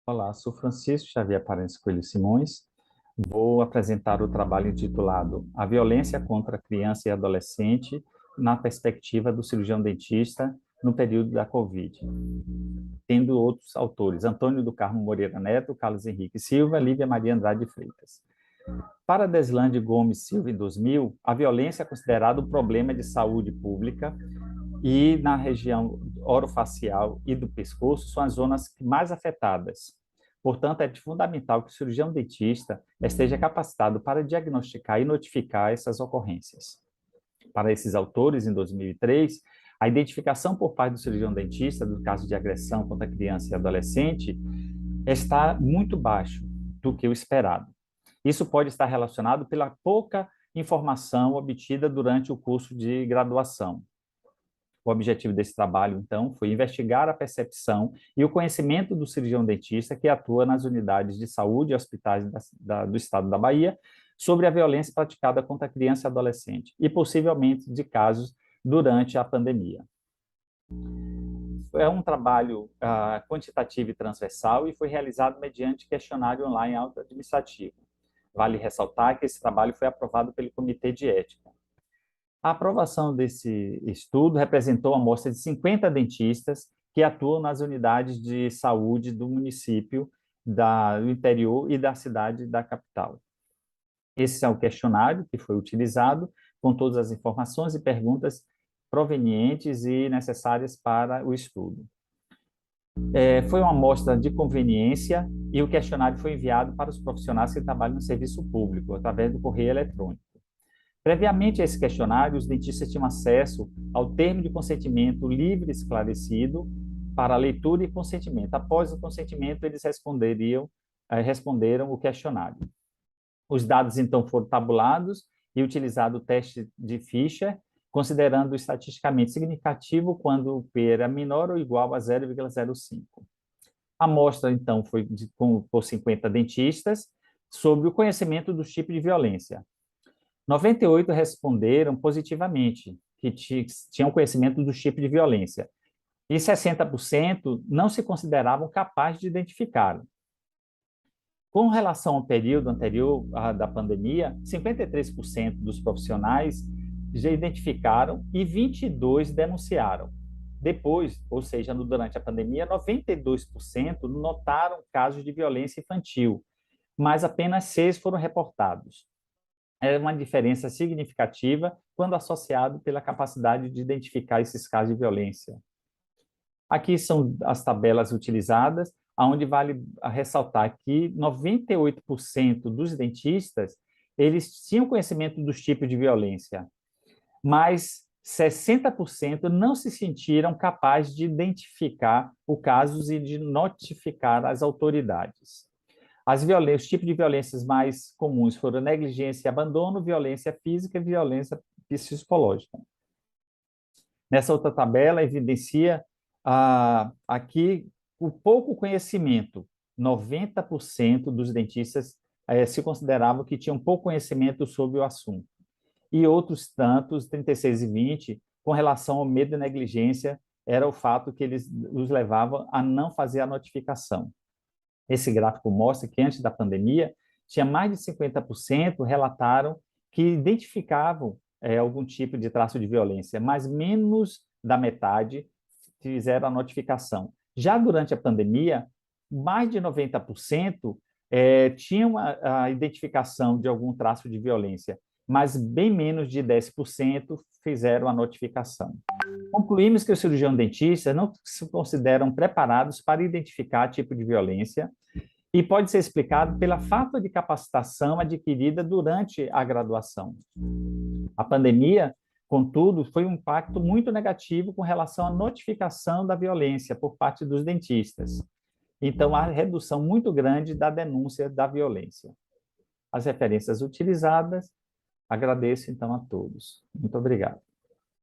Olá, sou Francisco Xavier Parense Coelho Simões. Vou apresentar o trabalho intitulado A Violência contra a Criança e Adolescente na perspectiva do cirurgião dentista no período da Covid, tendo outros autores, Antônio do Carmo Moreira Neto, Carlos Henrique Silva, Lívia Maria Andrade Freitas. Para Deslande Gomes Silva, em 2000, a violência é considerada um problema de saúde pública e na região orofacial e do pescoço são as zonas mais afetadas. Portanto, é fundamental que o cirurgião dentista esteja capacitado para diagnosticar e notificar essas ocorrências. Para esses autores, em 2003, a identificação por parte do cirurgião dentista do caso de agressão contra criança e adolescente está muito baixo do que o esperado. Isso pode estar relacionado pela pouca informação obtida durante o curso de graduação. O objetivo desse trabalho, então, foi investigar a percepção e o conhecimento do cirurgião dentista que atua nas unidades de saúde e hospitais do estado da Bahia sobre a violência praticada contra criança e adolescente e, possivelmente, de casos durante a pandemia. É um trabalho quantitativo e transversal e foi realizado mediante questionário online autoadministrativo. Vale ressaltar que esse trabalho foi aprovado pelo Comitê de Ética. A aprovação desse estudo representou uma amostra de 50 dentistas que atuam nas unidades de saúde do município, do interior e da cidade da capital. Esse é o questionário que foi utilizado, com todas as informações e perguntas provenientes e necessárias para o estudo. Foi uma amostra de conveniência e o questionário foi enviado para os profissionais que trabalham no serviço público, através do correio eletrônico. Previamente a esse questionário, os dentistas tinham acesso ao termo de consentimento livre e esclarecido para leitura e consentimento. Após o consentimento, eles responderam o questionário. Os dados, então, foram tabulados e utilizado o teste de Fischer, considerando estatisticamente significativo quando o P era menor ou igual a 0,05. A amostra, então, foi por 50 dentistas sobre o conhecimento dos tipos de violência. 98 responderam positivamente, que tinham conhecimento dos tipos de violência, e 60% não se consideravam capazes de identificar. Com relação ao período anterior da pandemia, 53% dos profissionais já identificaram e 22% denunciaram. Depois, ou seja, durante a pandemia, 92% notaram casos de violência infantil, mas apenas 6 foram reportados. É uma diferença significativa quando associado pela capacidade de identificar esses casos de violência. Aqui são as tabelas utilizadas, onde vale ressaltar que 98% dos dentistas, eles tinham conhecimento dos tipos de violência, mas 60% não se sentiram capazes de identificar os casos e de notificar as autoridades. Os tipos de violências mais comuns foram negligência e abandono, violência física e violência psicológica. Nessa outra tabela, evidencia aqui o pouco conhecimento. 90% dos dentistas se consideravam que tinham pouco conhecimento sobre o assunto. E outros tantos, 36 e 20, com relação ao medo e negligência, era o fato que eles os levavam a não fazer a notificação. Esse gráfico mostra que antes da pandemia, tinha mais de 50% relataram que identificavam algum tipo de traço de violência, mas menos da metade fizeram a notificação. Já durante a pandemia, mais de 90% tinham a identificação de algum traço de violência, mas bem menos de 10% fizeram a notificação. Concluímos que os cirurgiões dentistas não se consideram preparados para identificar tipo de violência e pode ser explicado pela falta de capacitação adquirida durante a graduação. A pandemia, contudo, foi um impacto muito negativo com relação à notificação da violência por parte dos dentistas. Então, há redução muito grande da denúncia da violência. As referências utilizadas, agradeço então a todos. Muito obrigado.